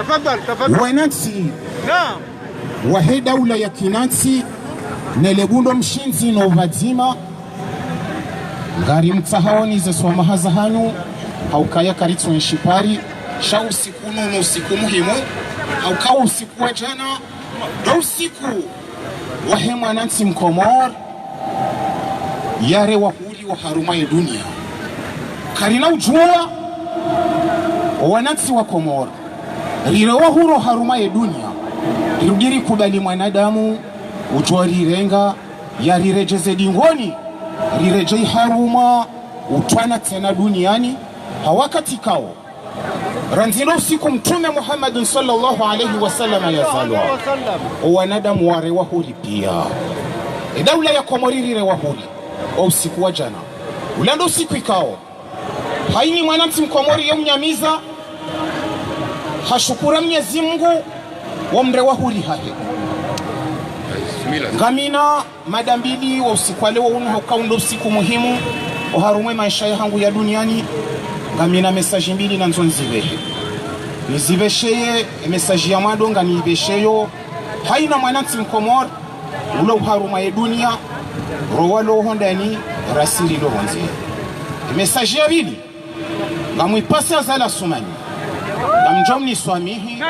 تفضل wanansi نعم wahe daula ya kinansi nelebundo mshinzi no vadzima ngari mtsahaoni ze swamahaza hanu haukaya karitso nshipari sha usiku no usiku muhimu haukawa usiku wa jana do usiku wahe mwanansi mkomor yare wahuri wa haruma ya dunia karina ujua wanansi wa Komor rire wahuro haruma ya dunia rudiri kubali mwanadamu ujua rirenga ya rirejeze dingoni rirejei haruma utwana tena duniani hawakati kao ranzilo usiku mtume Muhammad sallallahu alaihi wasallam ya salwa wanadamu ware wahuri pia daula ya Komori rire wahuri wa usiku wa jana ulando usiku ikao haini mwanansi mkomori ya mnyamiza hashukura Mwenyezi Mungu wa mre wahuri hahe ngamina madambili wa usiku wale wa unu haukaunda usiku muhimu uharumwe maisha yangu ya duniani ngamina mesaji mbili na nzonzivehe nizivesheye mesaji ya madonga niivesheyo haina mwanansi mkomori ula uharuma ya dunia rowa loho ndani rasili loho nze mesaji ya bili ngamwipasi azala sumani ngamjomni swamihi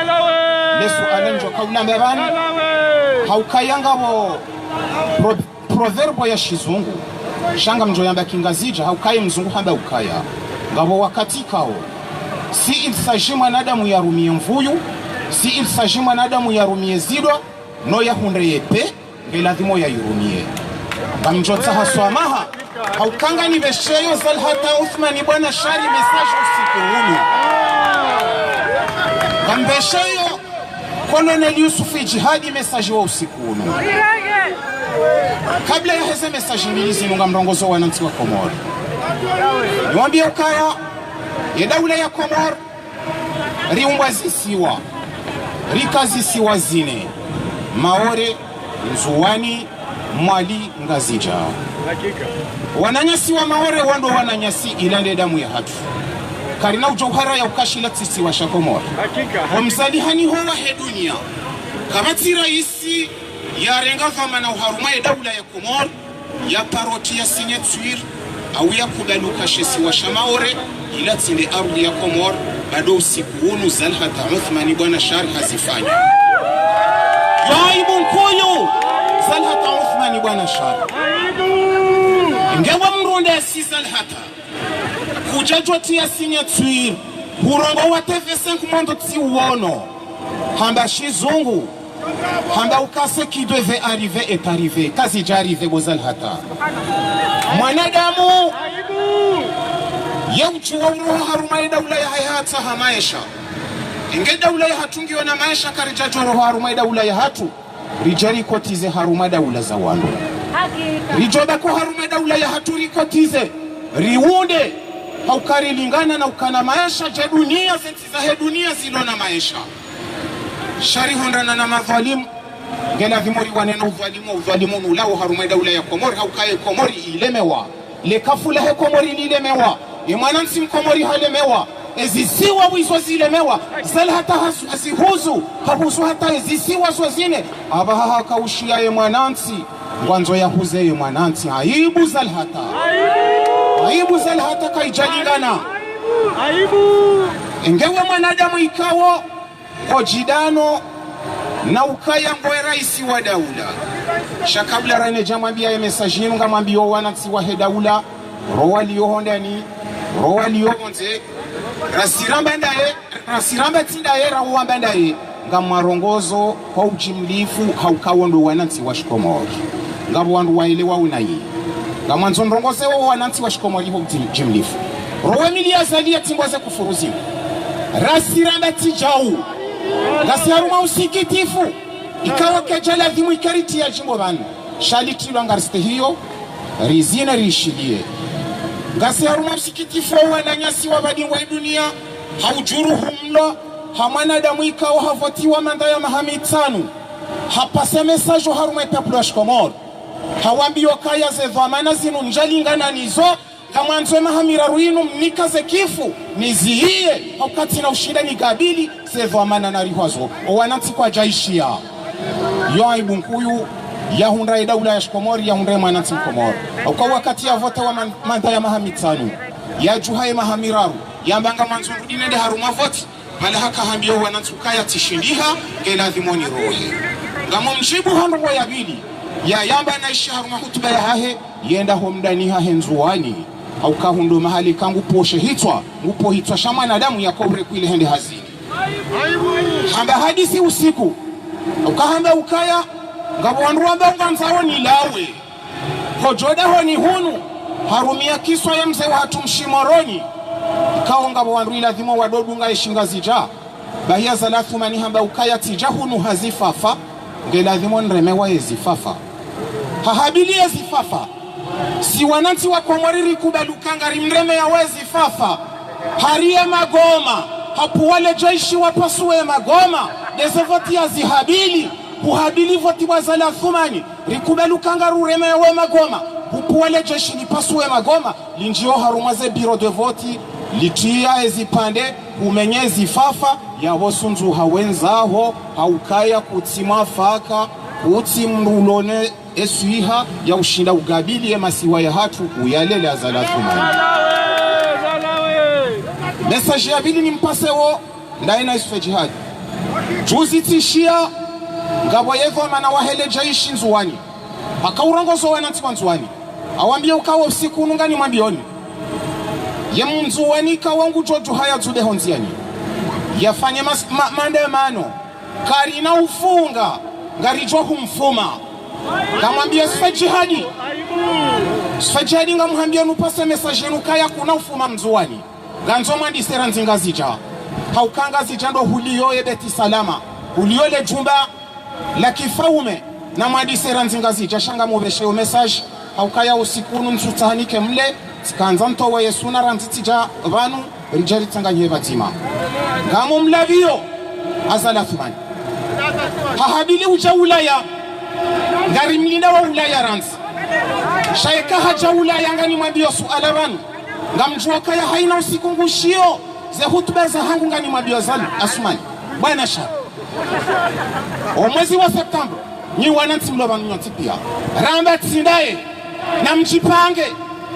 lesu alenjo kaula mbebani haukayanga bo proverbo ya shizungu shanga mjoyamba kingazija haukaye mzungu hamba ukaya ngabo wakati kao si ilsaji mwanadamu yarumie mvuyu si ilsaji mwanadamu yarumie zidwa no yahunde yepe ngeladhimo ya yurumie ngamjotsa haswamaha haukanga ni besheyo Zalhata Uthmani bwana shari mesaje usiku hunu ngambesheyo Colonel Yusuf Jihadi mesaje wa usiku hunu kabla ya heze mesaje mbili zinu ngamrongozo wanansi wa Komor niwambia ukaya ya daula ya Komor riumbwa zisiwa rikazisiwa zine Maore Nzuwani Mwali Ngazija wananyasi wa Maore wando wananyasi ilande damu ya hatu karina ujauhara ya ukashila tsisi wa Shakomor wamzalihani huwa he dunia kamati raisi ya renga famana uharuma ya daula ya Komor ya paroti ya sinyetuir au ya kubaluka shesi wa Shamaore ila tsinde ardhi ya Komor bado usiku unu Zalhata Uthmani bwana shari hazifanya yaibu mkuyu Zalhata Uthmani bwana shari ngewa mronde ya si Zalhata kujajwa tia signature hurongo wa TV5 mondo tsi uono hamba shizungu hamba ukase qui devait arriver est arrivé kazi jarive bo Zalhata mwanadamu yauchu wa uruha haruma daula ya hayata hamaisha inge daula ya hatungiwa na maisha karijajwa roho haruma daula ya hatu rijari kotize haruma daula za wando rijoba ko haruma daula ya hatu rikotize riwunde haukari lingana na ukana maisha ja dunia zentiza he dunia zilona maisha shari hondana na madhalimu ngela vimori wanena udhalimu nulao haruma daula ya Komori haukaye Komori ilemewa lekafula he Komori lilemewa mwanansi mkomori halemewa ezisiwa wizo zilemewa Zalhata asihuzu hahuzu hata ezisiwa zwazine abaha kaushia ye mwanansi ngwanzo ya huze ye mwanansi aibu Zalhata aibu Zalhata kaijalingana aibu ingewe mwanadamu ikawo kojidano na ukaya ngwe raisi wa daula shakabla rane jamambia ye message yenu ngamwambia wanansi wa he daula rowa liyohondani rowa liyonze rasiramba tindaye rawa bandaye ngamwarongozo kwa ujimlifu haukawondo wanansi wa Shikomori ngabo wandu waelewa unayi ngamwanzo ndongoze wa wanansi wa Shikomori ho ujimlifu rowa milia zalia timboze kufuruzimu rasiramba tijau ngasiharuma usikitifu ikawa kejala dhimu ikariti ya jimbo banu shaliti langariste hiyo rizina rishilie ngasi haruma usikitifu wananyasi wa badingwa dunia haujuru humlo hamana damu ikawa havotiwa manda ya mahamitanu hapase mesaje haruma peplo ya Shikomori hawambiyo kaya ze dhamana zinu njalingana nizo kamwanzwe mahamira ruinu mnikaze kifu nizihiye wakati na ushinda ni gabili sevo amana na rihwazo owanati kwa jaishia yo aibu nkuyu ya hundra daula ya Shikomori ya hundra mwananti Mkomori kwa wakati ya vote wa manta ya mahamitanu ya juhaye mahamiraru ya mbanga mwanzo rudine de haruma vote mala haka hambia wananti ukaya tishindiha kela dhimoni rohe ngamo mjibu handu ya bili ya yamba na ishi haruma hutuba ya hahe yenda homdani hahe nzuwani au kahundu mahali kangu poshe hitwa mupo hitwa shama na damu ya kobre kuile hende hazini hamba hadisi usiku au kahamba ukaya ngabo wanruamba nganzawo ni lawe hojoda honi hunu harumia kiswa ya mzee wa hatumshimoroni kao ngabo wanruila dhimo wadodu nga ishingazija bahia zalathu mani hamba ukaya tijahunu hazifafa ngela dhimo nremewa yezifafa hahabili yezifafa si wananti wa Komoriri kubalukangari mreme ya wezifafa haria magoma hapu wale jaishi wapasuwe magoma dezevoti ya zihabili kuhabili voti wazala thumani rikubalu kangaru reme we magoma kupuwele jeshi nipasuwe magoma linjio harumaze biro de voti litia ezipande umenyezi fafa ya wosunzu hawenzaho haukaya kutima faka kutimrulone esuiha ya ushinda ugabili masiwa ya hatu uyalele azala thumani message ya bili ni mpasewo ndaina isfe jihadi juzi tishia ngabo yevo mana wahele jaishi nzuwani akaurongozo wananti kwa nzuwani awambia ukawa usiku unungani mwambioni ye mnzuwani kawangu joju haya zude honziani yafanye maandamano karina ufunga ngarijwa humfuma kamwambia sifa jihadi ngamuhambia nupase message nukaya kuna ufuma mzuwani ganzo mwandi sera nzinga zija haukanga zija ndo huliyo ebeti salama huliyo le jumba la kifaume na mwadisera nzingazi jashanga mubeshe o message haukaya usikunu nsutahanike mle sikanza ntowe Yesu na rantitija banu rijali tanganye batima ngamo mlavio azala thumani hahabili uja ulaya ngari mlinda wa ulaya ranzi shaika haja ulaya ngani mwambio suala banu ngamjua kaya haina usikungushio ze hutuba za hangu ngani mwambio zalu asumani bwana sha mwezi wa Septemba ni wananti mloba nyoti pia ramba tsindaye na mchipange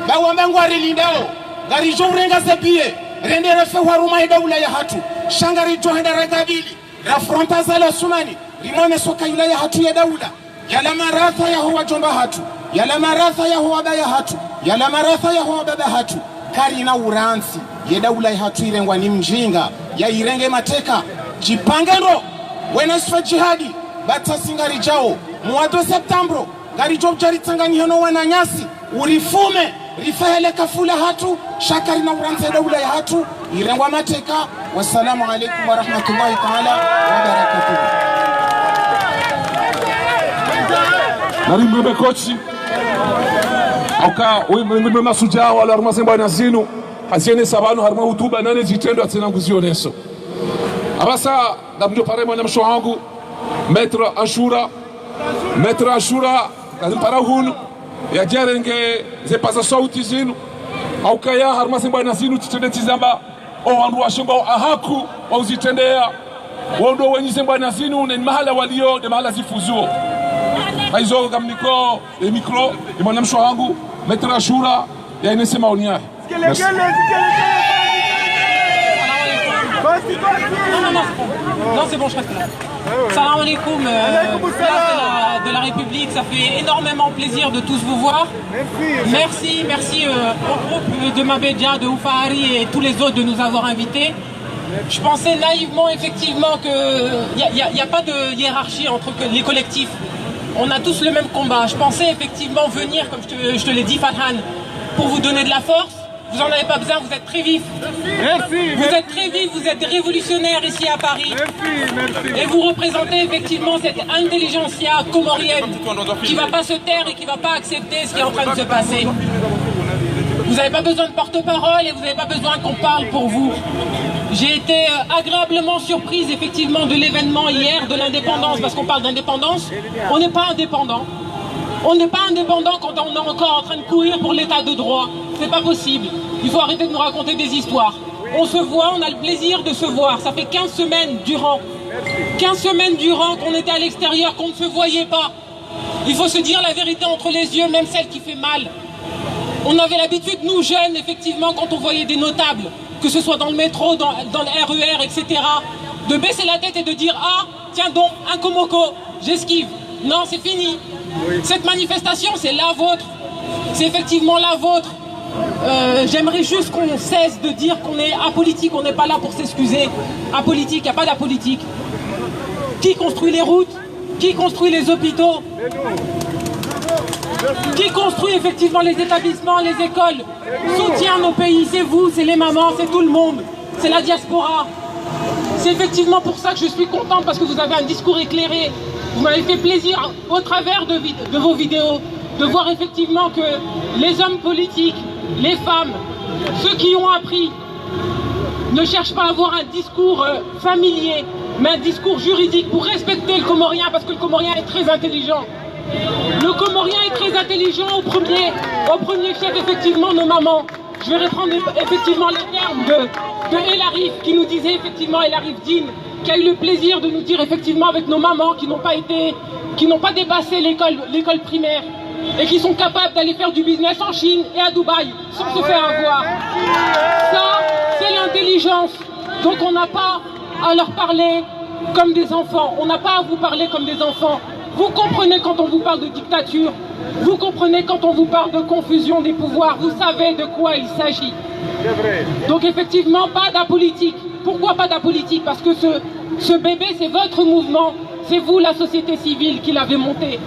bawamba ngwari lindao gari jorenga zepie rende refe waruma daula ya hatu shangari johenda regabili rafronta zala sumani rimone soka yula ya hatu ya daula yala maratha ya huwa jomba hatu yala maratha ya huwa baya hatu yala maratha ya huwa baba hatu karina uransi ya daula ya hatu irengwa ni mjinga ya irenge mateka jipange ndo wena sifa jihadi bata singari jao mwado Septembro gari job jari tangani hono wana nyasi urifume rifahele kafula hatu shakari na uranze daula ya hatu irengwa mateka. Wassalamu alaikum wa rahmatullahi ta'ala wa barakatuh. Narimbe bekochi auka wimbe masuja wala armasemba na zinu haziene sabanu harma hutuba nane zitendo atsena nguzioneso abasa dabdo pare mwana msho wangu Maître Ashura para hunu ya jerenge ze pasa sauti zinu au kaya harmasemba na zinu titende tizamba o wandu washimba ahaku au zitendea wondo wenye semba na zinu ni mahala walio de mahala zifuzuo aizo kamniko le micro ni mwana msho wangu Maître Ashura ya inesema unia. Non, c'est bon, je reste là. Salam alaikum, de la République, ça fait énormément plaisir de tous vous voir. Merci au groupe de Mabedja, de Oufahari et tous les autres de nous avoir invités. Je pensais naïvement, effectivement, qu'il n'y a pas de hiérarchie entre les collectifs. On a tous le même combat. Je pensais effectivement venir, comme je te l'ai dit, Farhan, pour vous donner de la force. Vous n'en avez pas besoin, vous êtes très vifs. Merci. Vous êtes très vifs, vous êtes révolutionnaires ici à Paris. Merci. Et vous représentez effectivement cette intelligentsia comorienne qui ne va pas se taire et qui ne va pas accepter ce qui est en train de se passer. Vous n'avez pas besoin de porte-parole et vous n'avez pas besoin qu'on parle pour vous. J'ai été agréablement surprise effectivement de l'événement hier de l'indépendance, parce qu'on parle d'indépendance. On n'est pas indépendant. On n'est pas indépendant quand on est encore en train de courir pour l'état de droit. c'est pas possible. Il faut arrêter de nous raconter des histoires. On se voit, on a le plaisir de se voir. Ça fait 15 semaines durant. 15 semaines durant qu'on était à l'extérieur, qu'on ne se voyait pas. Il faut se dire la vérité entre les yeux, même celle qui fait mal. On avait l'habitude, nous jeunes, effectivement, quand on voyait des notables, que ce soit dans le métro, dans le RER, etc., de baisser la tête et de dire « Ah, tiens donc, un Komoko, j'esquive ». Non, c'est fini. Cette manifestation, c'est la vôtre. C'est effectivement la vôtre. J'aimerais juste qu'on cesse de dire qu'on est apolitique, on n'est pas là pour s'excuser. Apolitique, il n'y a pas d'apolitique. Qui construit les routes? Qui construit les hôpitaux? Qui construit effectivement les établissements, les écoles? Soutient nos pays, c'est vous, c'est les mamans, c'est tout le monde. C'est la diaspora. C'est effectivement pour ça que je suis contente, parce que vous avez un discours éclairé. Vous m'avez fait plaisir, au travers de vos vidéos, de voir effectivement que les hommes politiques, les femmes, ceux qui ont appris, ne cherchent pas à avoir un discours familier, mais un discours juridique pour respecter le Comorien, parce que le Comorien est très intelligent. Le Comorien est très intelligent au premier chef, effectivement, nos mamans. Je vais reprendre effectivement les termes de El Arif, qui nous disait effectivement, El Arif Dine, qui a eu le plaisir de nous dire effectivement avec nos mamans qui n'ont pas dépassé l'école primaire et qui sont capables d'aller faire du business en Chine et à Dubaï sans se faire avoir. Ça, c'est l'intelligence. Donc on n'a pas à leur parler comme des enfants. On n'a pas à vous parler comme des enfants. Vous comprenez quand on vous parle de dictature. Vous comprenez quand on vous parle de confusion des pouvoirs. Vous savez de quoi il s'agit. Donc effectivement, pas d'apolitique. Pourquoi pas d'apolitique? Parce que ce bébé, c'est votre mouvement. C'est vous, la société civile, qui l'avez monté.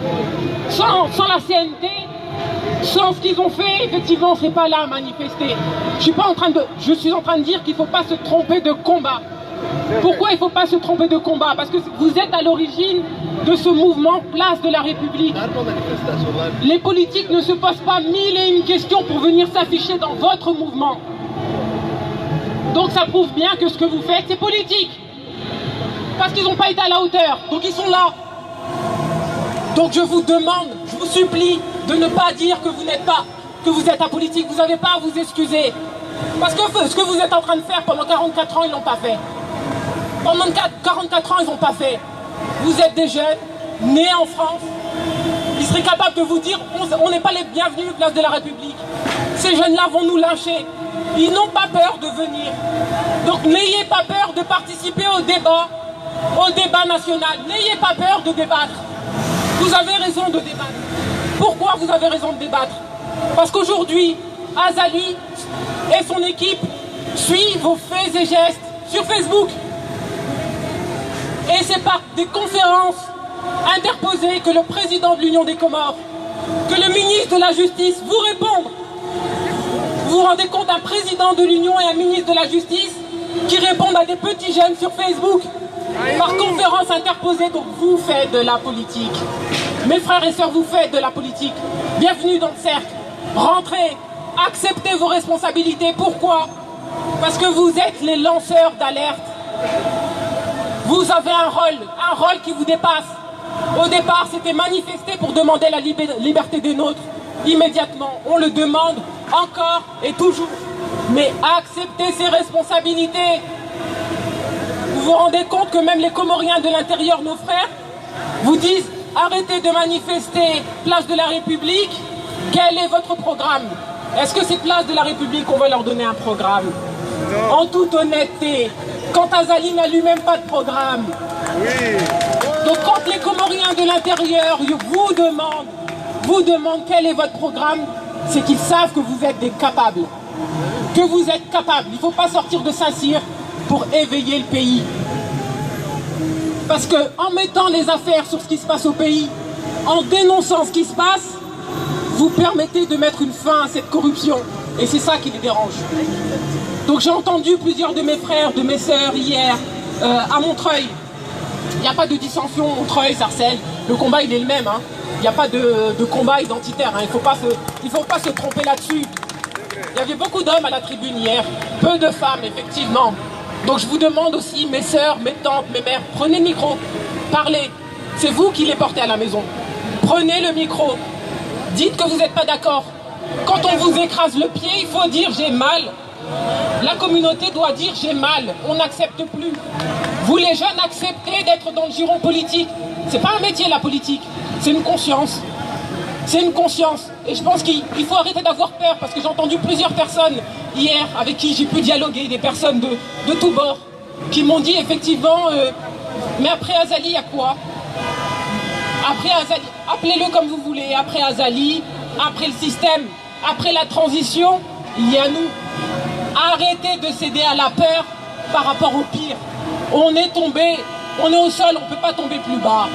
Sans la CNT, sans ce qu'ils ont fait, effectivement, on ne serait pas là à manifester. Je suis en train de dire qu'il ne faut pas se tromper de combat. Pourquoi il ne faut pas se tromper de combat? Parce que vous êtes à l'origine de ce mouvement Place de la République. Les politiques ne se posent pas mille et une questions pour venir s'afficher dans votre mouvement. Donc ça prouve bien que ce que vous faites, c'est politique. Parce qu'ils n'ont pas été à la hauteur. Donc ils sont là. Donc je vous demande, je vous supplie de ne pas dire que vous êtes apolitique. Vous n'avez pas à vous excuser. Parce que ce que vous êtes en train de faire pendant 44 ans, ils ne l'ont pas fait. Pendant 44 ans, ils n'ont pas fait. Vous êtes des jeunes, nés en France. Ils seraient capables de vous dire, on n'est pas les bienvenus, place de la République. Ces jeunes-là vont nous lyncher. Ils n'ont pas peur de venir. Donc n'ayez pas peur de participer au débat national. N'ayez pas peur de débattre. Vous avez raison de débattre. Pourquoi vous avez raison de débattre? Parce qu'aujourd'hui, Azali et son équipe suivent vos faits et gestes sur Facebook. Et c'est par des conférences interposées que le président de l'Union des Comores, que le ministre de la Justice vous répondent. Vous vous rendez compte, un président de l'Union et un ministre de la Justice qui répondent à des petits jeunes sur Facebook par conférence interposée. Donc vous faites de la politique. Mes frères et sœurs, vous faites de la politique. Bienvenue dans le cercle. Rentrez, acceptez vos responsabilités. Pourquoi? Parce que vous êtes les lanceurs d'alerte. Vous avez un rôle qui vous dépasse. Au départ, c'était manifester pour demander la liberté des nôtres. Immédiatement, on le demande encore et toujours. Mais acceptez ces responsabilités. Vous vous rendez compte que même les Comoriens de l'intérieur, nos frères, vous disent arrêtez de manifester, place de la République. Quel est votre programme? Est-ce que c'est place de la République qu'on va leur donner un programme? Non. En toute honnêteté, quand Azali n'a lui-même pas de programme. Oui. Donc quand les Comoriens de l'intérieur vous demandent quel est votre programme, c'est qu'ils savent que vous êtes des capables. Que vous êtes capables. Il ne faut pas sortir de Saint-Cyr pour éveiller le pays. Parce qu'en mettant les affaires sur ce qui se passe au pays, en dénonçant ce qui se passe, vous permettez de mettre une fin à cette corruption. Et c'est ça qui les dérange. Donc j'ai entendu plusieurs de mes frères, de mes sœurs hier à Montreuil. Il n'y a pas de dissension Montreuil, Sarcelles. Le combat il est le même. Hein. Il n'y a pas de combat identitaire. Hein. Il ne faut pas se tromper là-dessus. Il y avait beaucoup d'hommes à la tribune hier. Peu de femmes, effectivement. Donc je vous demande aussi, mes sœurs, mes tantes, mes mères, prenez le micro. Parlez. C'est vous qui les portez à la maison. Prenez le micro. Dites que vous n'êtes pas d'accord. Quand on vous écrase le pied, il faut dire j'ai mal. La communauté doit dire j'ai mal. On n'accepte plus. Vous les jeunes acceptez d'être dans le giron politique. C'est pas un métier la politique, c'est une conscience. C'est une conscience. Et je pense qu'il faut arrêter d'avoir peur parce que j'ai entendu plusieurs personnes hier avec qui j'ai pu dialoguer, des personnes de tous bords, qui m'ont dit effectivement mais après Azali, il y a quoi? Après Azali, appelez-le comme vous voulez, après Azali, après le système, après la transition, il y a nous. Arrêtez de céder à la peur par rapport au pire. On est tombé, on est au sol, on ne peut pas tomber plus bas.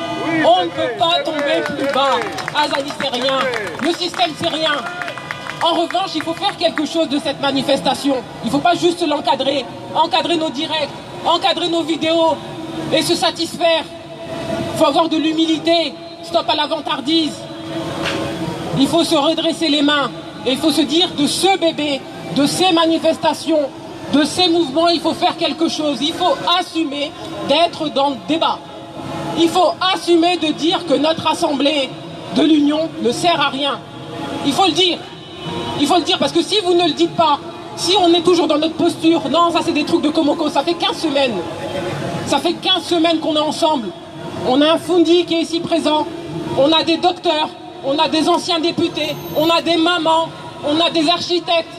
On ne peut pas tomber plus bas. Azali, c'est rien. Le système, c'est rien. En revanche, il faut faire quelque chose de cette manifestation. Il ne faut pas juste l'encadrer. Encadrer nos directs, encadrer nos vidéos et se satisfaire. Il faut avoir de l'humilité. Stop à la vantardise. Il faut se redresser les mains. Et il faut se dire de ce bébé, de ces manifestations, de ces mouvements, il faut faire quelque chose. Il faut assumer d'être dans le débat. Il faut assumer de dire que notre assemblée de l'Union ne sert à rien. Il faut le dire. Il faut le dire parce que si vous ne le dites pas, si on est toujours dans notre posture, non, ça c'est des trucs de Komoko, ça fait 15 semaines. Ça fait 15 semaines qu'on est ensemble. On a un Fundi qui est ici présent. On a des docteurs, on a des anciens députés, on a des mamans, on a des architectes,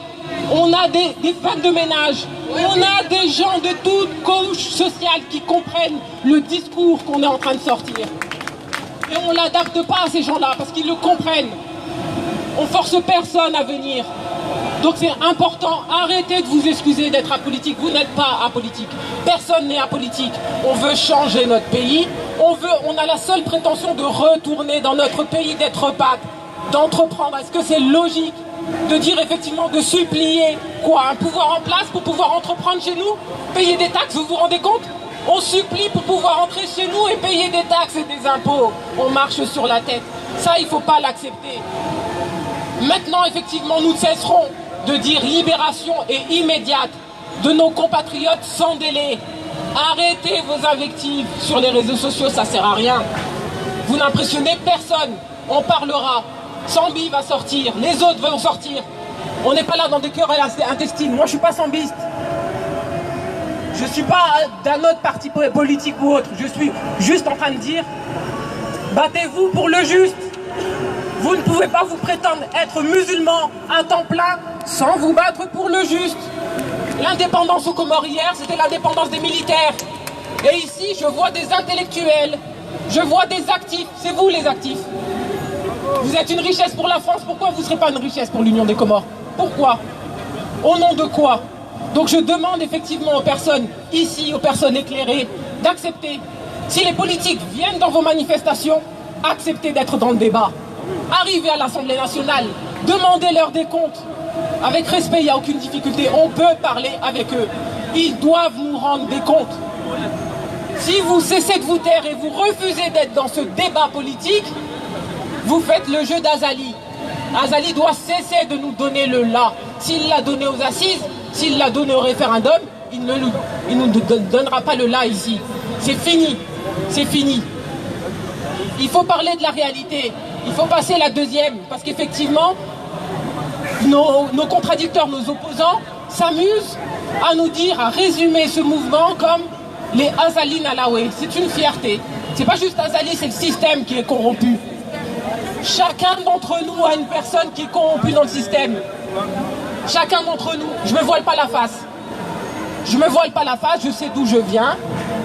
on a des femmes de ménage, on a des gens de toute couche sociale qui comprennent le discours qu'on est en train de sortir. Et on ne l'adapte pas à ces gens-là parce qu'ils le comprennent. On force personne à venir. Donc c'est important, arrêtez de vous excuser d'être apolitique. Vous n'êtes pas apolitique. Personne n'est apolitique. On veut changer notre pays. On a la seule prétention de retourner dans notre pays, d'être pape, d'entreprendre. Est-ce que c'est logique de dire effectivement, de supplier quoi, un pouvoir en place pour pouvoir entreprendre chez nous? Payer des taxes, vous vous rendez compte? On supplie pour pouvoir entrer chez nous et payer des taxes et des impôts. On marche sur la tête. Ça, il ne faut pas l'accepter. Maintenant, effectivement, nous cesserons de dire libération et immédiate de nos compatriotes sans délai. Arrêtez vos invectives sur les réseaux sociaux, ça ne sert à rien. Vous n'impressionnez personne. On parlera. Sambi va sortir, les autres vont sortir. On n'est pas là dans des querelles intestines. Moi, je ne suis pas sambiste. Je ne suis pas d'un autre parti politique ou autre. Je suis juste en train de dire, battez-vous pour le juste. Vous ne pouvez pas vous prétendre être musulman à temps plein sans vous battre pour le juste. L'indépendance aux Comores hier, c'était l'indépendance des militaires. Et ici, je vois des intellectuels, je vois des actifs. C'est vous les actifs. Vous êtes une richesse pour la France, pourquoi vous ne serez pas une richesse pour l'Union des Comores? Pourquoi? Au nom de quoi? Donc je demande effectivement aux personnes ici, aux personnes éclairées, d'accepter. Si les politiques viennent dans vos manifestations, acceptez d'être dans le débat. Arrivez à l'Assemblée nationale, demandez-leur des comptes. Avec respect, il n'y a aucune difficulté. On peut parler avec eux. Ils doivent nous rendre des comptes. Si vous cessez de vous taire et vous refusez d'être dans ce débat politique, vous faites le jeu d'Azali. Azali doit cesser de nous donner le là. S'il l'a donné aux assises, s'il l'a donné au référendum, il ne nous donnera pas le là ici. C'est fini. C'est fini. Il faut parler de la réalité. Il faut passer la deuxième. Parce qu'effectivement, nos contradicteurs, nos opposants, s'amusent à nous dire, à résumer ce mouvement comme les Azali Nalawe. C'est une fierté. C'est pas juste Azali, c'est le système qui est corrompu. Chacun d'entre nous a une personne qui est corrompue dans le système. Chacun d'entre nous. Je ne me voile pas la face. Je ne me voile pas la face, je sais d'où je viens.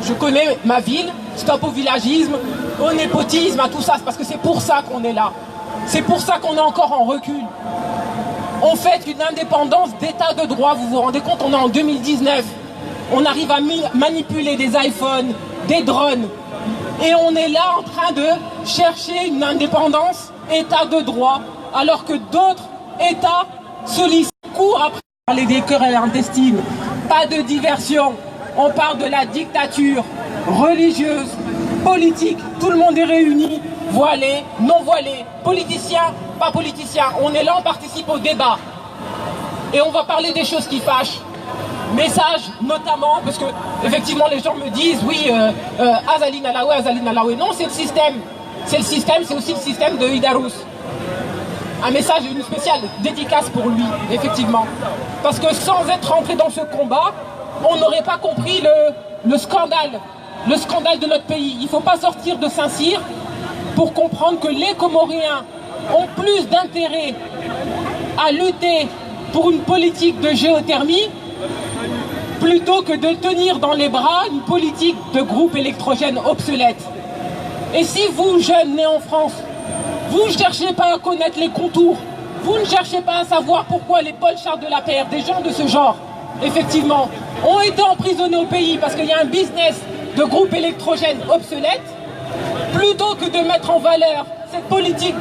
Je connais ma ville. Stop au villagisme, au népotisme, à tout ça. C'est parce que c'est pour ça qu'on est là. C'est pour ça qu'on est encore en recul. On fait une indépendance d'état de droit. Vous vous rendez compte, on est en 2019. On arrive à manipuler des iPhones, des drones. Et on est là en train de chercher une indépendance, état de droit, alors que d'autres états sollicitent, courent après parler des querelles intestines. Pas de diversion. On parle de la dictature religieuse, politique. Tout le monde est réuni, voilé, non voilé, politicien, pas politicien. On est là, on participe au débat. Et on va parler des choses qui fâchent. Message notamment, parce que effectivement les gens me disent oui, Azali Nalawe. Non, c'est le système. C'est le système, c'est aussi le système de Idarous. un message, une spéciale dédicace pour lui, effectivement. Parce que sans être rentré dans ce combat, on n'aurait pas compris le scandale de notre pays. Il ne faut pas sortir de Saint-Cyr pour comprendre que les Comoriens ont plus d'intérêt à lutter pour une politique de géothermie plutôt que de tenir dans les bras une politique de groupe électrogène obsolète. Et si vous, jeunes nés en France, vous ne cherchez pas à connaître les contours, vous ne cherchez pas à savoir pourquoi les Paul Charles de la Paire, des gens de ce genre, effectivement, ont été emprisonnés au pays parce qu'il y a un business de groupe électrogène obsolète, plutôt que de mettre en valeur cette politique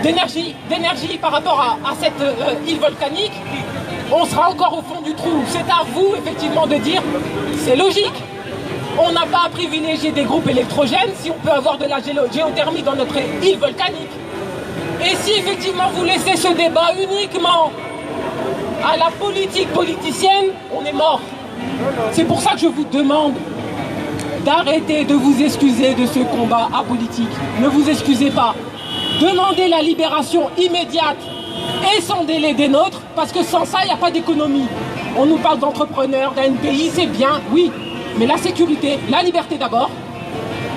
d'énergie par rapport à cette île volcanique, on sera encore au fond du trou. C'est à vous, effectivement, de dire, c'est logique. On n'a pas à privilégier des groupes électrogènes si on peut avoir de la géothermie dans notre île volcanique. Et si, effectivement, vous laissez ce débat uniquement à la politique politicienne, on est mort. C'est pour ça que je vous demande d'arrêter de vous excuser de ce combat apolitique. Ne vous excusez pas. Demandez la libération immédiate et sans délai des nôtres, parce que sans ça, il n'y a pas d'économie. On nous parle d'entrepreneurs, d'un pays, c'est bien, oui, mais la sécurité, la liberté d'abord,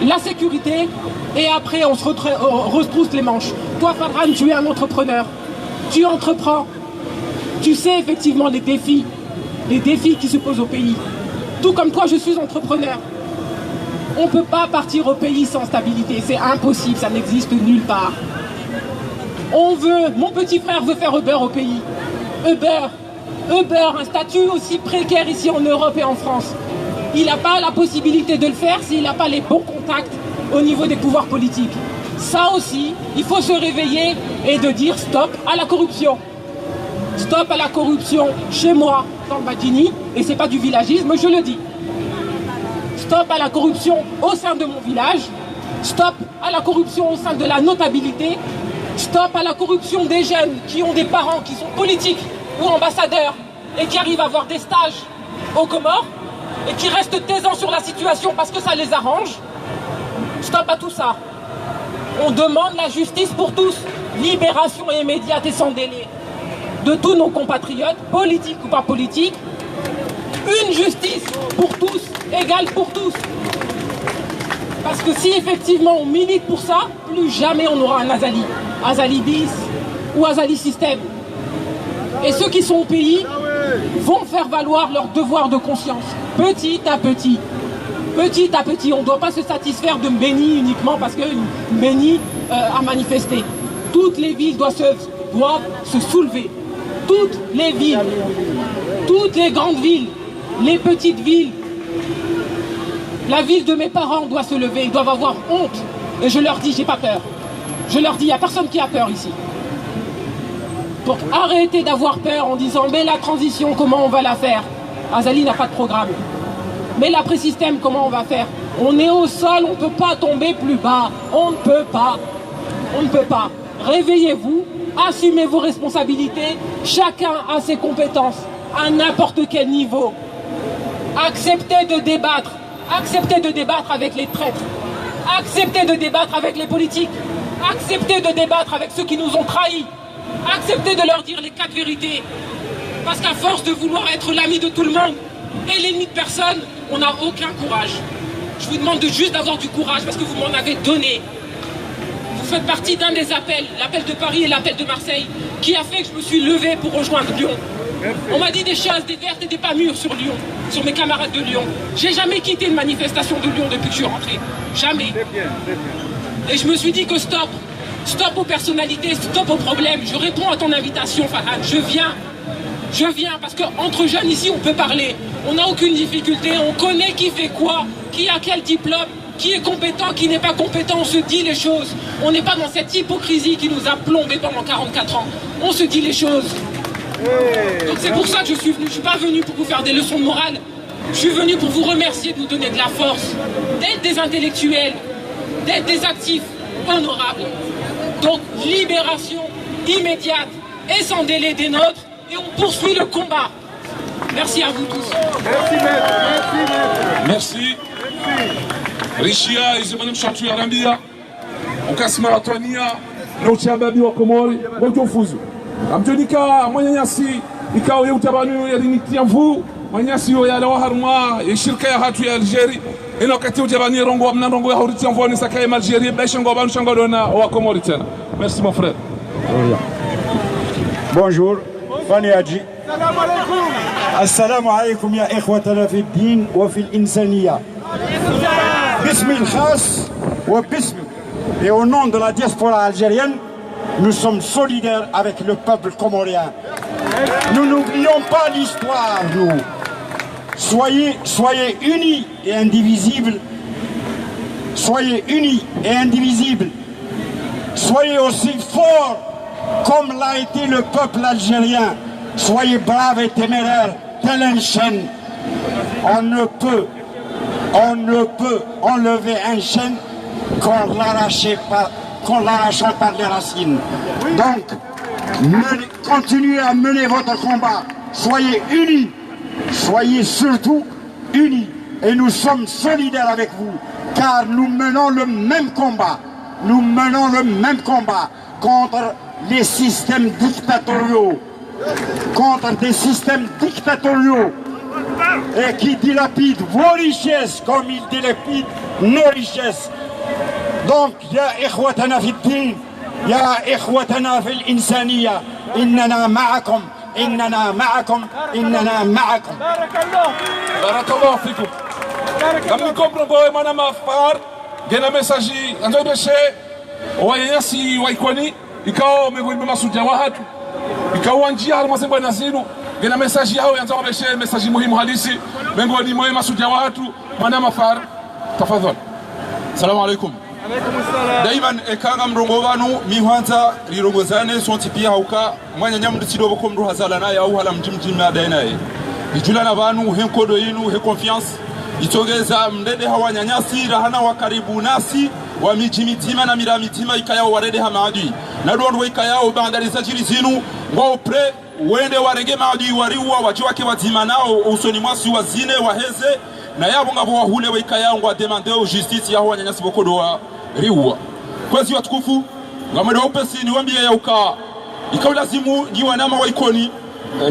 la sécurité, et après on se retrousse les manches. Toi, Fadran, tu es un entrepreneur, tu entreprends, tu sais effectivement les défis qui se posent au pays. Tout comme toi, je suis entrepreneur. On ne peut pas partir au pays sans stabilité, c'est impossible, ça n'existe nulle part. Mon petit frère veut faire Uber au pays. Uber, un statut aussi précaire ici en Europe et en France. Il n'a pas la possibilité de le faire s'il n'a pas les bons contacts au niveau des pouvoirs politiques. Ça aussi, il faut se réveiller et de dire stop à la corruption. Stop à la corruption chez moi, dans le Badini, et c'est pas du villagisme, je le dis. Stop à la corruption au sein de mon village. Stop à la corruption au sein de la notabilité. Stop à la corruption des jeunes qui ont des parents qui sont politiques ou ambassadeurs et qui arrivent à avoir des stages aux Comores et qui restent taisants sur la situation parce que ça les arrange. Stop à tout ça. On demande la justice pour tous. Libération immédiate et sans délai de tous nos compatriotes, politiques ou pas politiques. Une justice pour tous, égale pour tous. Parce que si effectivement on milite pour ça, plus jamais on aura un Azali. Azali bis ou Azali système. Et ceux qui sont au pays vont faire valoir leur devoir de conscience. Petit à petit. Petit à petit. On ne doit pas se satisfaire de Mbéni uniquement parce que Mbéni a manifesté. Toutes les villes doivent se soulever. Toutes les villes. Toutes les grandes villes. Les petites villes. La ville de mes parents doit se lever, ils doivent avoir honte. Et je leur dis, j'ai pas peur. Je leur dis, il n'y a personne qui a peur ici. Donc arrêtez d'avoir peur en disant, mais la transition, comment on va la faire? Azali n'a pas de programme. Mais l'après-système, comment on va faire? On est au sol, on ne peut pas tomber plus bas. On ne peut pas. On ne peut pas. Réveillez-vous, assumez vos responsabilités. Chacun a ses compétences, à n'importe quel niveau. Acceptez de débattre. Acceptez de débattre avec les traîtres. Acceptez de débattre avec les politiques. Acceptez de débattre avec ceux qui nous ont trahis. Acceptez de leur dire les 4 vérités. Parce qu'à force de vouloir être l'ami de tout le monde et l'ennemi de personne, on n'a aucun courage. Je vous demande juste d'avoir du courage parce que vous m'en avez donné. Vous faites partie d'un des appels, l'appel de Paris et l'appel de Marseille, qui a fait que je me suis levé pour rejoindre Lyon. On m'a dit des choses, des vertes et des pas mûres sur Lyon, sur mes camarades de Lyon. J'ai jamais quitté une manifestation de Lyon depuis que je suis rentré. Jamais. Et je me suis dit que stop. Stop aux personnalités, stop aux problèmes. Je réponds à ton invitation, Farhad. Je viens parce qu'entre jeunes ici, on peut parler. On n'a aucune difficulté. On connaît qui fait quoi, qui a quel diplôme, qui est compétent, qui n'est pas compétent. On se dit les choses. On n'est pas dans cette hypocrisie qui nous a plombé pendant 44 ans. On se dit les choses. Donc c'est pour ça que je suis venu. Je ne suis pas venu pour vous faire des leçons de morale. Je suis venu pour vous remercier de nous donner de la force, d'être des intellectuels, d'être des actifs honorables. Donc libération immédiate et sans délai des nôtres. Et on poursuit le combat. Merci à vous tous. Merci maître. Merci maître. Merci. Richia, Izemanum Chantu Arambia, Okasma Antonia, na uchababi wa Komori wa utofuzu amjonika mwanyanyasi ikao ya utabanu ya riniti ya mvu mwanyanyasi yo ya lawa harma ya shirika ya hatu ya Algeria ina wakati utabani rongo wa mna rongo ya huriti ya mvu ni sakaye ma Algeria baisha ngo banu shanga dona wa Komori tena. Merci mon frère. Bonjour Fani Hadji. السلام عليكم يا إخوتنا في الدين وفي الإنسانية. باسم الخاص وباسم et au nom de la diaspora algérienne, nous sommes solidaires avec le peuple comorien. Nous n'oublions pas l'histoire, nous. Soyez unis et indivisibles. Soyez unis et indivisibles. Soyez aussi forts comme l'a été le peuple algérien. Soyez braves et téméraires, tel un chêne. On ne peut enlever un chêne qu'en l'arrachant par les racines. Donc, continuez à mener votre combat. Soyez unis. Soyez surtout unis. Et nous sommes solidaires avec vous, car nous menons le même combat. Nous menons le même combat contre les systèmes dictatoriaux. Contre des systèmes dictatoriaux et qui dilapident vos richesses comme ils dilapident nos richesses. Donc, يا إخوتنا في الدين يا إخوتنا في الإنسانية إننا معكم إننا معكم إننا معكم. بارك الله فيكم. Kami comprendre mana mafar gena message anzo beshe wayasi waikoni ikao megwimbe masuja wa hatu ikawa njia harmasembo na zinu gena message yao yanzo beshe message muhimu halisi mengoni moyo masuja wa hatu mana mafar tafadhali. Assalamu alaikum. Daiman ekanga mrongo wanu mihwanza rirongozane sonti pia hauka mwanya nyamdu sidobo ko mru hazala naye au hala mjimjimi adaye naye ijulana banu henkodo yinu he confiance itongeza mdede hawanyanyasi rahana wa karibu nasi wa mijimitima na miramitima ikayao warede hamadui na dondo ikayao bandariza jiri zinu ngao pre wende warege maadui wariwa wajiwake wazima nao usoni mwasi wazine waheze na yabo ngabo wahule ikayao ngwa demandeo justice ya hawanyanyasi bokodo wa riwa kwezi watukufu ngamado upesi niwambie ya uka ikawlazimu ni wanama waikoni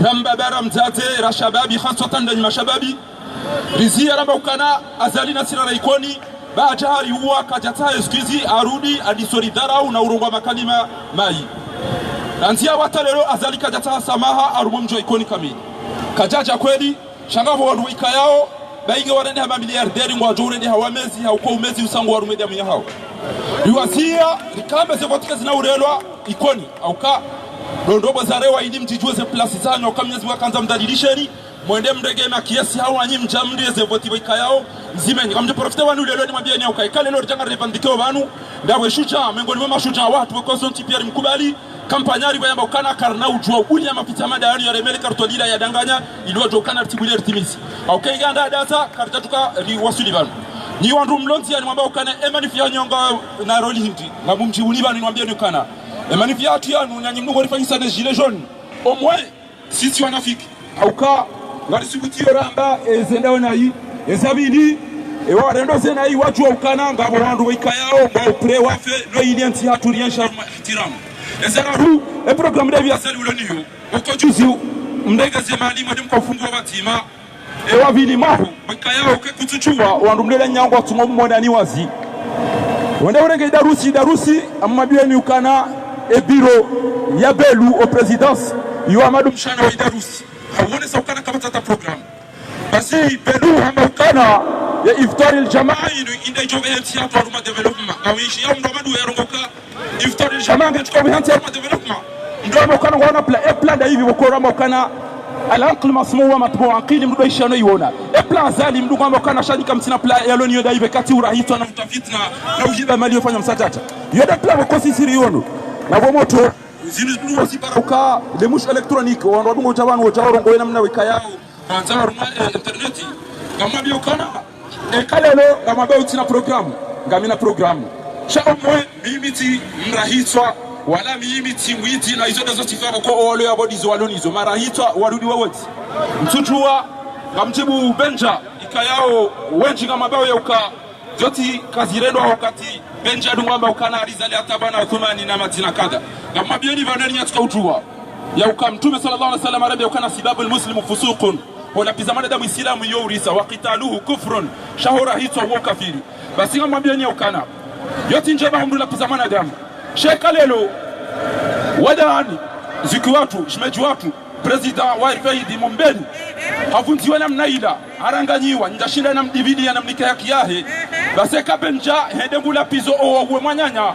rambabara mzaze rashababi khasatan ndani mashababi rizia ramba ukana azali na sira ikoni bajari huwa kajata excuse arudi adisolidara na urungwa makalima mai anzia watalero azali kajata samaha arumomjo ikoni kamili kajaja kweli shangavo wandu ikayao baige warende hama miliarderi ngwa jorende hawamezi hauko umezi usangu warumede mya hao riwazia rikambe ze votika zina urelwa ikoni auka ndobo zarewa ili mjijue ze plasi zanyo kamnyezi wakanza mdalilisheni mwende mrege na kiasi hao anyi mjamdi ze voti ikayao mzimeni kamje profite wanu lelo ni mabia ni ukai kale leo janga revandikeo wanu ndawe shuja mengoni mwa shuja watu kwa sonti pia mkubali kampanyari bayamba ukana karna ujua uli ama pita madari ya remeli kartolila ya danganya iliwa jokana tibuli timisi okay ganda data kartatuka li wasuli banu ni wandu mlonzi ya mwamba ukana emanifia nyonga na roli hindi na mumjibuli banu mwambia ni ukana emanifia atu ya nunyanyi mnungo rifanyisa de gilet jaune au moins sisi wanafiki auka ngari sikutio ramba ezendao na hii ezabili ewa rendo zena hii watu wa ukana ngabo wandu ikayao mbao pre wafe no ilianti hatu riensha ihtiramu ezararu e programme de via sali uloniyo ukojuzi mndege zemali mwadi mkofungwa batima ewa vili mahu ikayao ke kutuchua wandu mdele nyangwa tumo mwandani wazi wende urenge darusi amabiwe ni ukana e biro ya belu au présidence yo amadu mshana wa darusi hawone sa ukana kama tata program basi belu hamakana ya iftari aljamaa inde jobe yanti ya ruma development awishi ya mdomadu ya rongoka iftari aljamaa ngachukua yanti ya ruma development ndio kana wana plan da hivi bokora mokana العقل مسموع مطبوع عقيل مدو يشانو يونا eplan zali mdu kwamba kana shadika mtina plan yalo niyo daive kati urahitwa na mtafitna na ujiba mali yofanya msatata yoda plan ko sisiri yono na bomoto zinu wasibaruka de mush electronique wando dungo tabanu wotarongo wena mna wika yao anza ruma internet kama bio kana kalelo kama bao tina programu ngamina programu sha omwe mimiti mrahitwa wala mimiti mwiti na izo zote famo ko ole abodi zo walonizo marahitwa warudi wote mtutua ngamtibu benja ikayao wenji kama bao ya uka joti kazirendo wakati Benja Dungamba ukana alizali atabana Uthmani na Madina kada kama bieni vanani nyatuka utuwa ya ukamtume sallallahu alaihi wasallam arabi ukana sibabu almuslimu fusuqun wala pizamana da muislamu yorisa wa qitaluhu kufrun shahura hitwa wa kafiri basi kama bieni ukana yote njema humdula pizamana damu sheka lelo wadani ziki watu shimeji watu president wa RFID Mombeni havunziwa na mnaila aranganyiwa ndashinda na mdividi na mnika yake yahe base kabenja hedengula pizo owe mwanyanya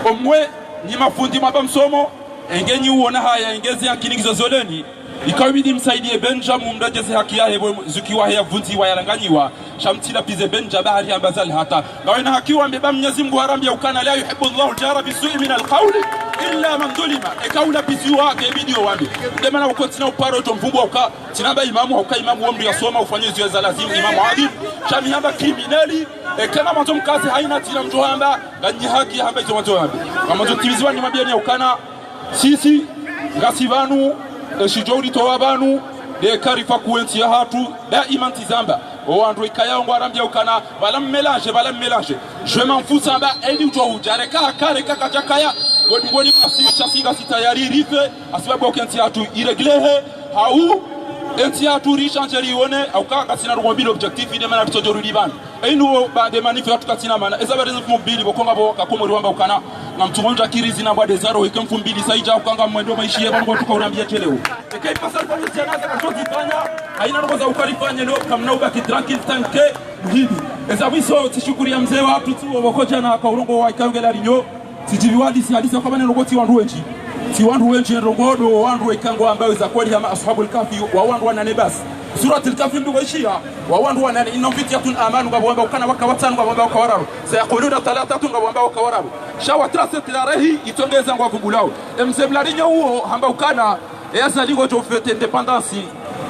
omwe ni mafundi maba msomo engenyi uona haya engezi yakinigizo zoleni ikawibidi msaidie Benja mumrejeze haki yahe zukiwa yavunziwa yaranganyiwa shamtila pize Benja bahari ambazal hata ngawena hakiwa mbeba Mwenyezi Mungu harambia ukana la yuhibbu Allahu jara bisu'i min alqawli illa man dhulima ekaula biziwa ke video wambi ndemana uko tina uparo to mvumbu uka tinaba imamu uka imamu wambi yasoma ufanye ziwe za lazimu imamu adil shami hamba kriminali kama mtu mkazi haina tina mtu hamba ganyi haki hamba hizo watu wambi kama mtu tiviziwa ni mabia ni ukana sisi ngasivanu shijori towabanu de karifa kuenti ya hatu daima ntizamba o andro ikaya ngo arambia ukana bala mélange je m'en fous samba edi uto ujare kare kakajakaya ngoni asisha singa sitayari rife asibabu okenti hatu ireglehe hau enti hatu richangeri one au kaka sina rugombi l'objectif ide mana tutojoro libana eno ba de manif hatu katina mana ezaba rezo mobile bokonga boka komo rwamba ukana na mtumonja kirizi na bade zaro ikamfu mbili saija ukanga mwendo maishie bango tuka urambia cheleo ekai pasal kwa msianaza katozifanya haina ngoza ukalifanya leo kamna ubaki tranquil tanke hivi ezabiso tishukuria mzee watu tu wakoja na kaurongo wa ikangela rinyo sijiviwadi si hadisi kama neno goti wandu wenji si wandu wenji ndogodo wandu ikango ambayo za kweli kama ashabul kafi wa wandu wanane basi surati al-kafi ndio ishia wa wandu wanane innovitiyatun amanu ngabomba ukana wakawatanu ngabomba ukawararu sayaquluna thalathatun ngabomba ukawararu shawa traset larehi itongeza ngwa kugulao msemlarinyo huo hamba ukana yasa lingo to fete independence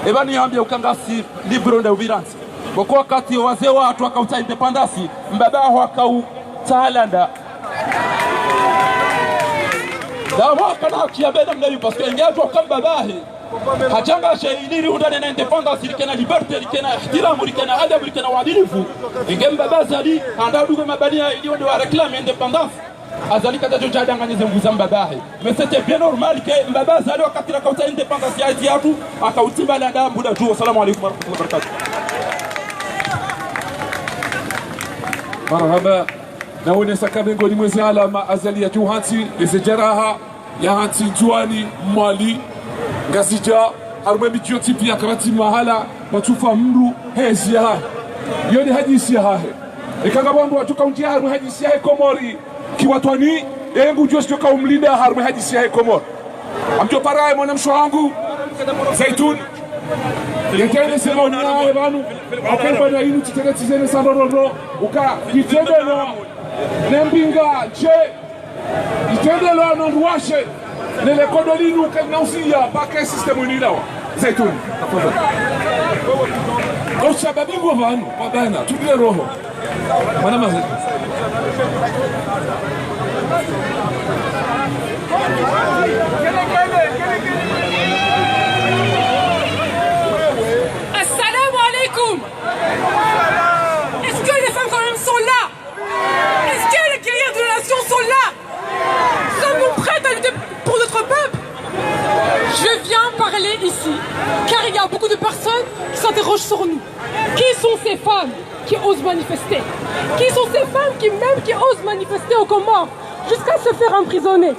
ebani yambia ukangasi libro nda uviransi boko wakati wazee watu wakauta independence mbabaho akau talanda dawa kana kiabeda mnayo parce que ngato kamba bahe hachanga shailiri udane na independence likena liberté likena ihtiram likena adab likena wadilifu ngemba bazali andadugo mabania ilio ndio réclame independence azalika tajo jadanganyeze nguzamba bahe mais c'était bien normal que mbaba zali wakati la kauta independence ya tiatu akautimba la damu buda tu. Assalamu alaykum wa rahmatullahi wa barakatuh. Marhaba naonesa kabengoni mwezi alama azali ya juhanti lezejeraha ya hanti juani mali ngasija harumwe bijioti pia kabati mahala matufa mru hezi ya yoni hadisi ya hahe ikangabongo watuka unjia harumwe hadisi ya Komori kiwatwani yengu jua sitoka umlinda harumwe hadisi ya Komori amjo paraye mwana msho wangu Zaitun yetene semoni ya banu akemba na inu titene tizene sandororo uka kitendelo nembinga che itendelo anonduashe nele kodolinu kanausia paka system unilawa Zaitun au sababu wavanu pabana tubile roho mana mazi Assalamu alaikum. Est-ce que les femmes quand même sont là? Est-ce que les guerriers de la nation sont là? Sommes-nous prêts à lutter pour notre peuple? Je viens parler ici, car il y a beaucoup de personnes qui s'interrogent sur nous. Qui sont ces femmes qui osent manifester? Qui sont ces femmes qui osent manifester aux Comores jusqu'à se faire emprisonner?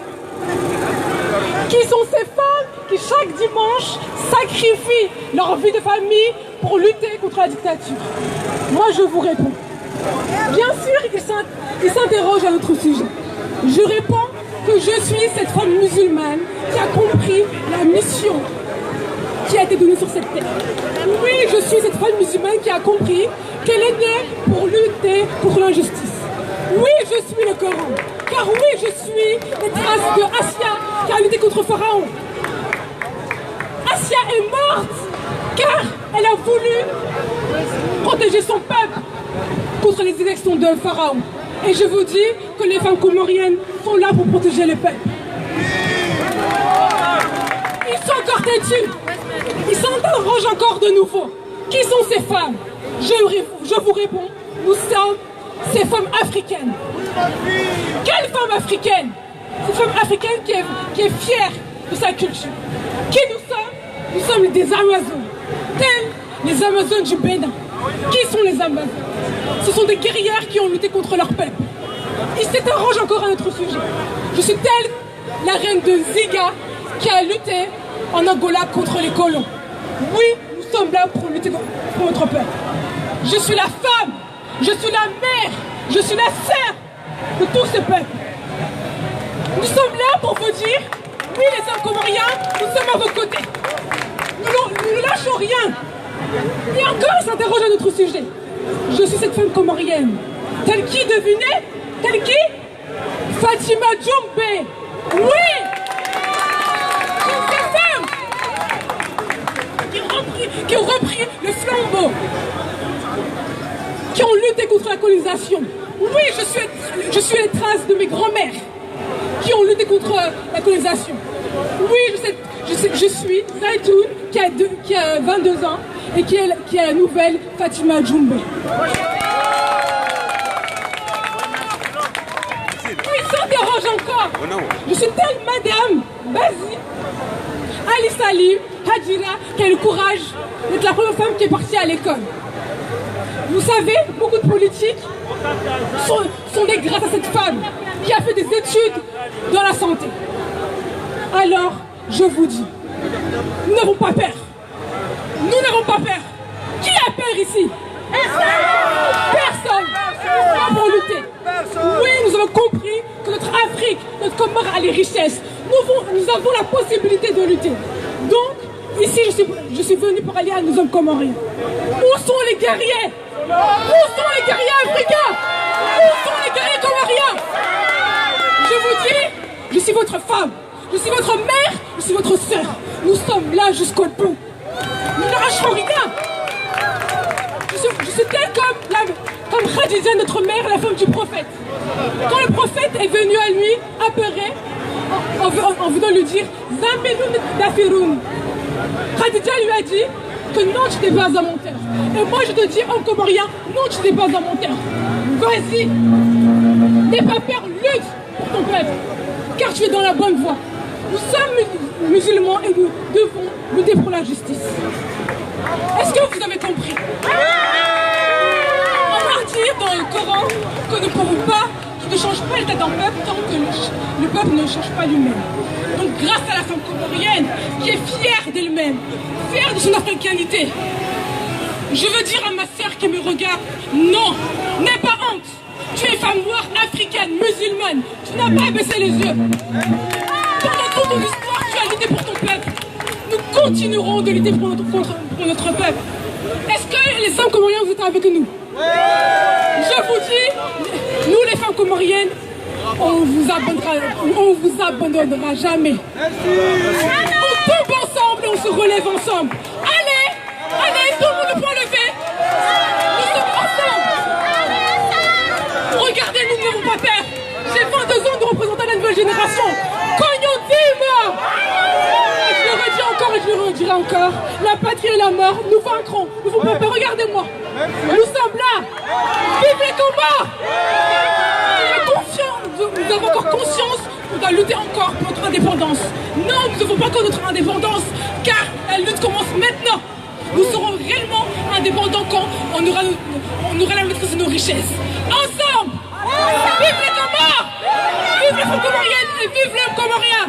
Qui sont ces femmes qui chaque dimanche sacrifient leur vie de famille pour lutter contre la dictature? Moi je vous réponds. Bien sûr qu'ils s'interrogent à notre sujet. Je réponds que je suis cette femme musulmane qui a compris la mission qui a été donnée sur cette terre. Oui, je suis cette femme musulmane qui a compris qu'elle est née pour lutter contre l'injustice. Oui, je suis le Coran. Car oui, je suis les traces de Assia qui a lutté contre Pharaon. Assia est morte car elle a voulu protéger son peuple contre les exactions de Pharaon. Et je vous dis que les femmes comoriennes sont là pour protéger le peuple. Ils sont encore têtus. Ils s'interrogent encore de nouveau. Qui sont ces femmes? Je vous réponds, nous sommes ces femmes africaines. Quelle femme africaine? Cette femme africaine qui est fière de sa culture. Qui nous sommes? Nous sommes des Amazones, telles les Amazones du Bénin. Qui sont les Amazones? Ce sont des guerrières qui ont lutté contre leur peuple. Ils s'interrogent encore à notre sujet. Je suis telle la reine de Ziga qui a lutté en Angola contre les colons. Oui, nous sommes là pour lutter pour notre peuple. Je suis la femme, je suis la mère, je suis la sœur de tout ce peuple. Nous sommes là pour vous dire, oui les hommes comoriens, nous sommes à vos côtés. Nous ne lâchons rien. Et encore, ils s'interrogent à notre sujet. Je suis cette femme comorienne. Telle qui, devinez? Telle qui? Fatima Djumbe. Oui! Cette femme qui ont repris le flambeau, qui ont lutté contre la colonisation. Oui, je suis les traces de mes grands-mères qui ont lutté contre la colonisation. Oui, je suis Zaitoun qui a 22 ans et qui est la nouvelle Fatima Djumbe. Ils s'interrogent encore. Je suis telle madame Bazi, Ali Salim, Hadjira, qui a le courage d'être la première femme qui est partie à l'école. Vous savez, beaucoup de politiques sont nés grâce à cette femme qui a fait des études dans la santé. Alors, je vous dis, nous n'avons pas peur. Nous n'avons pas peur. Qui a peur ici? Personne. Pour lutter. Oui, nous avons compris que notre Afrique, notre Comore a les richesses. Nous avons la possibilité de lutter. Donc, ici, je suis venue pour aller à nos hommes comoriens. Où sont les guerriers? Où sont les guerriers africains? Où sont les guerriers comoriens? Je vous dis, je suis votre femme. Je suis votre mère, je suis votre sœur. Nous sommes là jusqu'au bout. Nous ne lâcherons rien. Je suis telle comme Khadija, notre mère, la femme du prophète. Quand le prophète est venu à lui, apeuré, en venant lui dire Zambéloun Dafiroun, Khadija lui a dit que non, tu n'es pas à mon terre. Et moi je te dis, homme comorien, non, tu n'es pas à mon terre. Vas-y, n'aie pas peur, lutte pour ton peuple, car tu es dans la bonne voie. Nous sommes musulmans et nous devons lutter pour la justice. Est-ce que vous avez compris? On va dire dans le Coran que nous ne pouvons pas, qu'il ne change pas l'état d'un peuple tant que le peuple ne change pas lui-même. Donc grâce à la femme comorienne qui est fière d'elle-même, fière de son africanité, je veux dire à ma sœur qui me regarde, non, n'aie pas honte. Tu es femme noire, africaine, musulmane, tu n'as pas baissé les yeux. Pendant toute ton histoire, tu as lutté pour ton peuple. Nous continuerons de lutter pour notre peuple. Est-ce que les femmes comoriennes, vous êtes avec nous? Je vous dis, nous les femmes comoriennes, on vous abandonnera jamais. On tombe ensemble et on se relève ensemble. Allez, tout le monde peut lever. Nous sommes ensemble. Regardez-nous, nous n'avons pas peur. J'ai 22 ans de représenter la nouvelle génération. Cognotima. Je le redis encore et je le redirai encore. La patrie et la mort, nous vaincrons. Nous ne pas peur. Regardez-moi. Nous sommes là. Vive les combats. Nous avons encore conscience qu'on doit lutter encore pour notre indépendance. Non, nous ne devons pas encore notre indépendance, car la lutte commence maintenant. Nous serons réellement indépendants quand on aura la maîtrise de nos richesses. Ensemble. Vive les combats. Vive les femmes comoriennes et vive les Comoriens.